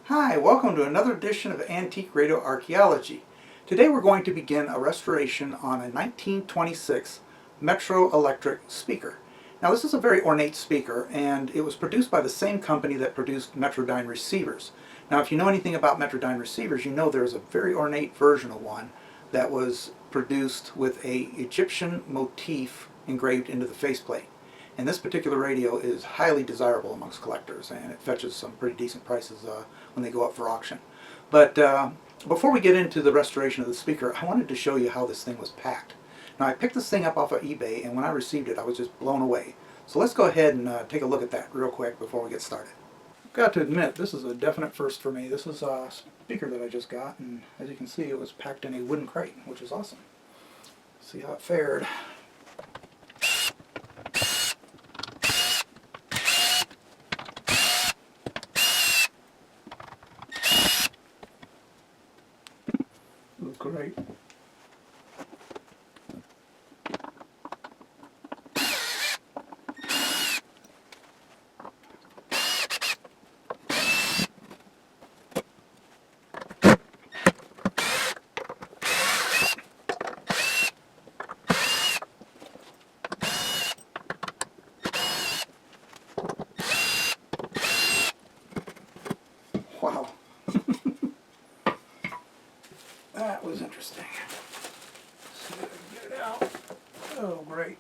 Hi, welcome to another edition of Antique Radio Archaeology. Today we're going to begin a restoration on a 1926 Metro Electric speaker. Now this is a very ornate speaker, and it was produced by the same company that produced Metrodyne receivers. Now if you know anything about Metrodyne receivers, you know there's a very ornate version of one that was produced with a Egyptian motif engraved into the faceplate. And this particular radio is highly desirable amongst collectors, and it fetches some pretty decent prices when they go up for auction. But before we get into the restoration of the speaker, I wanted to show you how this thing was packed. Now I picked this thing up off of eBay, and when I received it I was just blown away. So let's go ahead and take a look at that real quick before we get started. I've got to admit, this is a definite first for me. This is a speaker that I just got, and as you can see it was packed in a wooden crate, which is awesome. Let's see how it fared. Great. Wow. That was interesting. Let's see if I can get it out. Oh, great.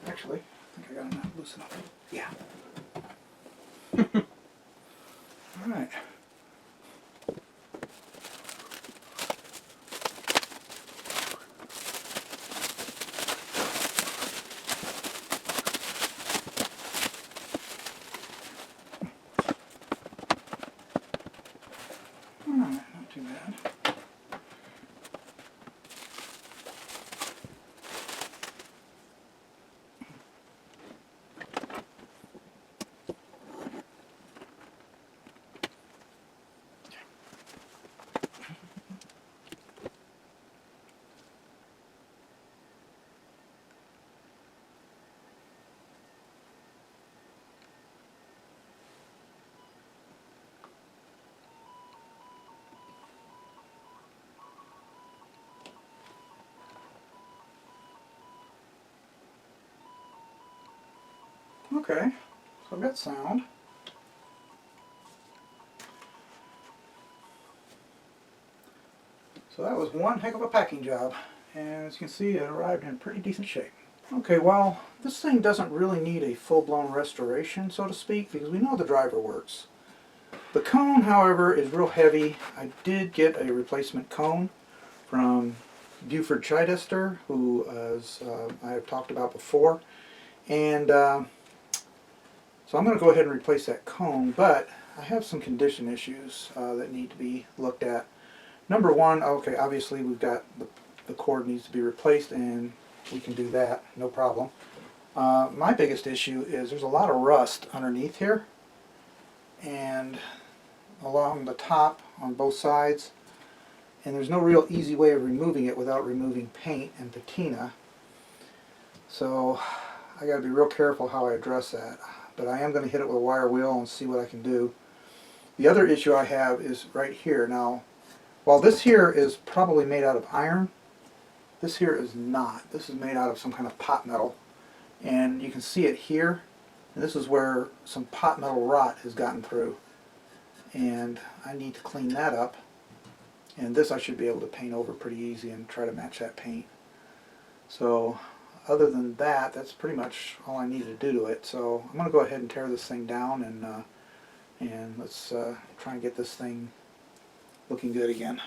Actually, I think I got enough loose enough. Yeah. All right. All right, not too bad. Okay, so I've got sound. So that was one heck of a packing job, and as you can see it arrived in pretty decent shape. Okay, well, this thing doesn't really need a full-blown restoration, so to speak, because we know the driver works. The cone, however, is real heavy. I did get a replacement cone from Buford Chidester, who I have talked about before, and so I'm going to go ahead and replace that cone, but I have some condition issues that need to be looked at. Number one, okay, obviously we've got the cord needs to be replaced, and we can do that, no problem. My biggest issue is there's a lot of rust underneath here, and along the top on both sides, and there's no real easy way of removing it without removing paint and patina. So I got to be real careful how I address that. But I am going to hit it with a wire wheel and see what I can do. The other issue I have is right here. Now, while this here is probably made out of iron, this here is not. This is made out of some kind of pot metal. And you can see it here. And this is where some pot metal rot has gotten through. And I need to clean that up. And this I should be able to paint over pretty easy and try to match that paint. So other than that, that's pretty much all I need to do to it. So I'm going to go ahead and tear this thing down, and let's try and get this thing looking good again.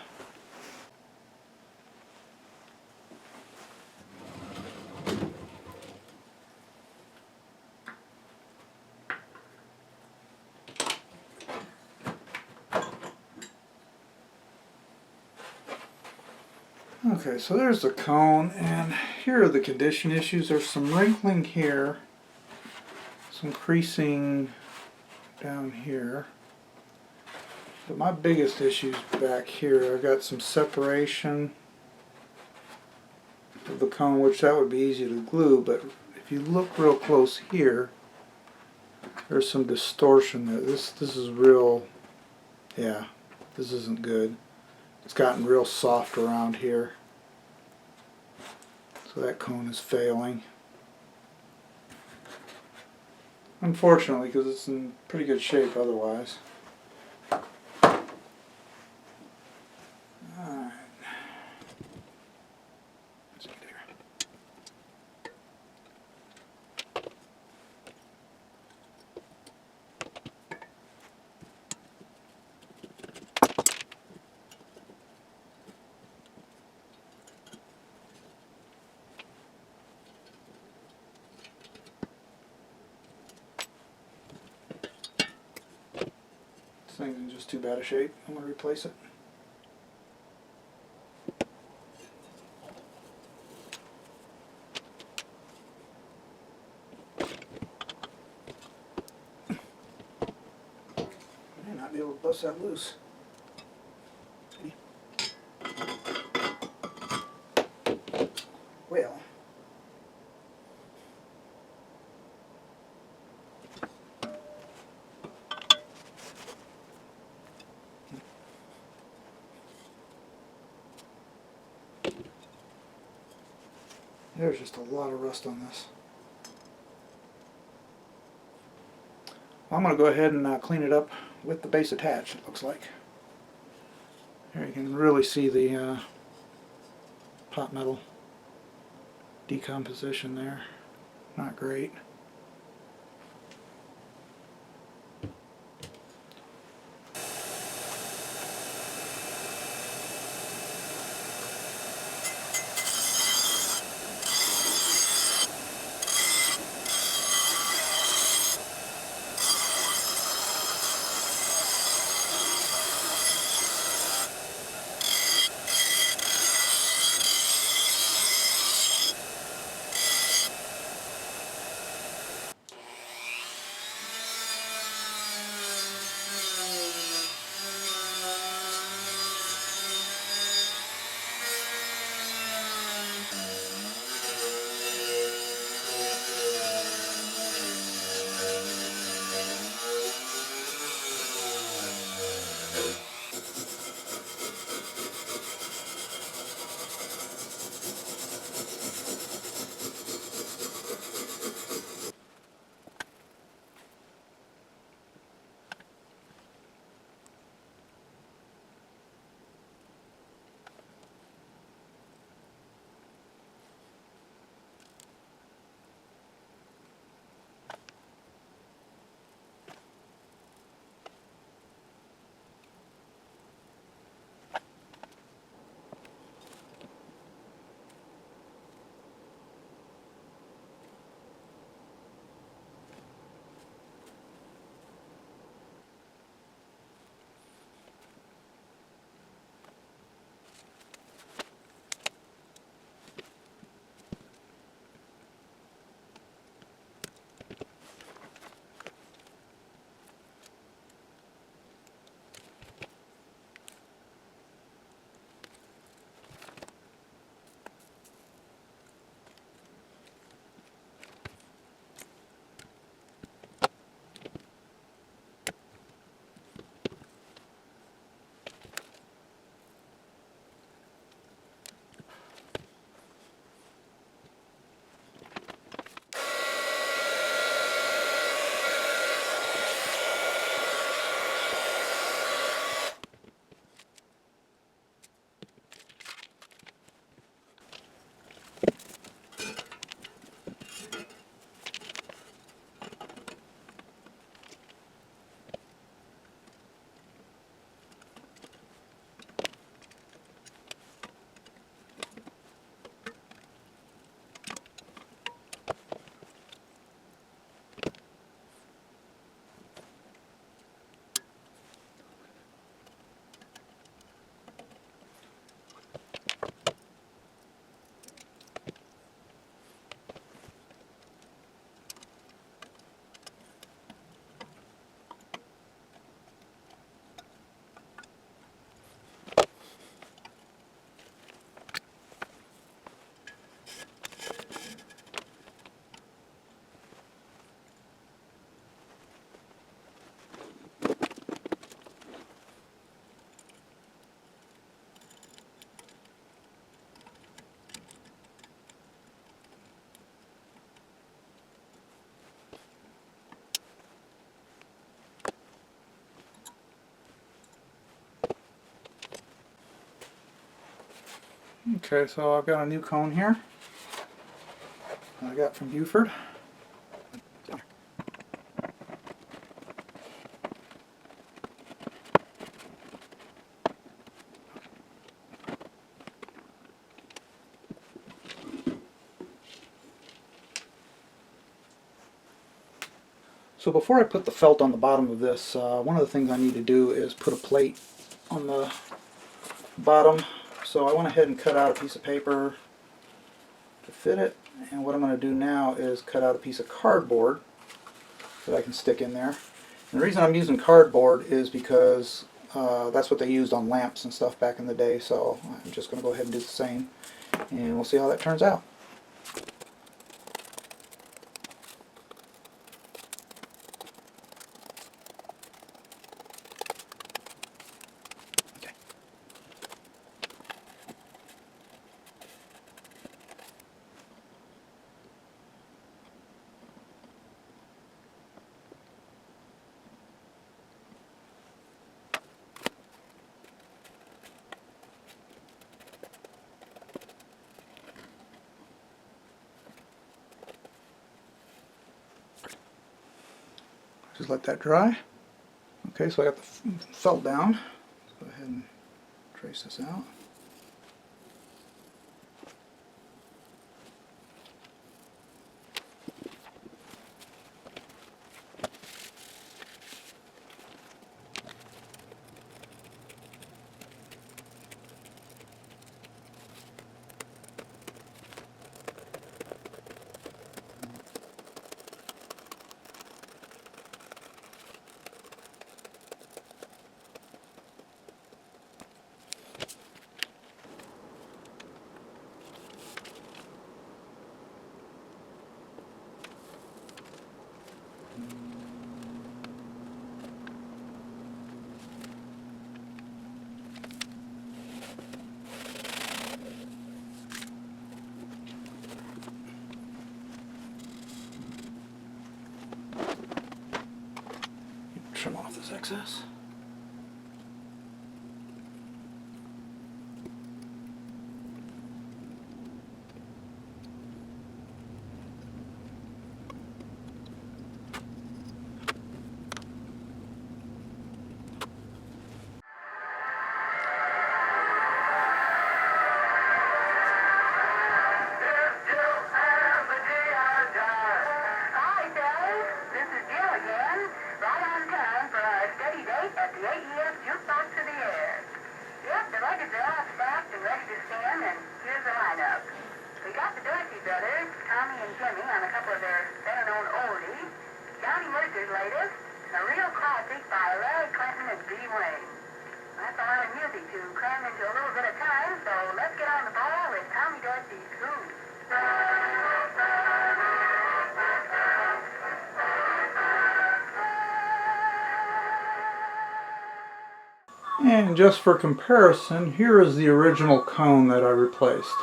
Okay, so there's the cone, and here are the condition issues. There's some wrinkling here, some creasing down here. But my biggest issue is back here. I've got some separation of the cone, which that would be easy to glue, but if you look real close here, there's some distortion there. This is real, yeah, this isn't good. It's gotten real soft around here. So that cone is failing. Unfortunately, because it's in pretty good shape otherwise. Alright. Let's get here. This thing's in just too bad a shape. I'm going to replace it. I may not be able to bust that loose. Well. There's just a lot of rust on this. Well, I'm going to go ahead and clean it up with the base attached, it looks like. Here you can really see the pot metal decomposition there. Not great. Okay, so I've got a new cone here I got from Buford. So before I put the felt on the bottom of this, one of the things I need to do is put a plate on the bottom. So I went ahead and cut out a piece of paper to fit it, and what I'm going to do now is cut out a piece of cardboard that I can stick in there. And the reason I'm using cardboard is because that's what they used on lamps and stuff back in the day, so I'm just going to go ahead and do the same, and we'll see how that turns out. Just let that dry. Okay, so I got the felt down. Let's go ahead and trace this out. Trim off this excess. That's a lot of music to cram into a little bit of time, so let's get on the ball with Tommy Dorsey's Who. And just for comparison, here is the original cone that I replaced.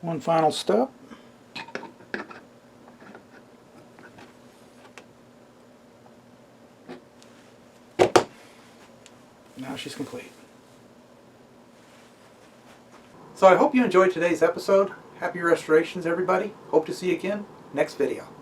One final step. Now she's complete. So I hope you enjoyed today's episode. Happy restorations, everybody. Hope to see you again next video.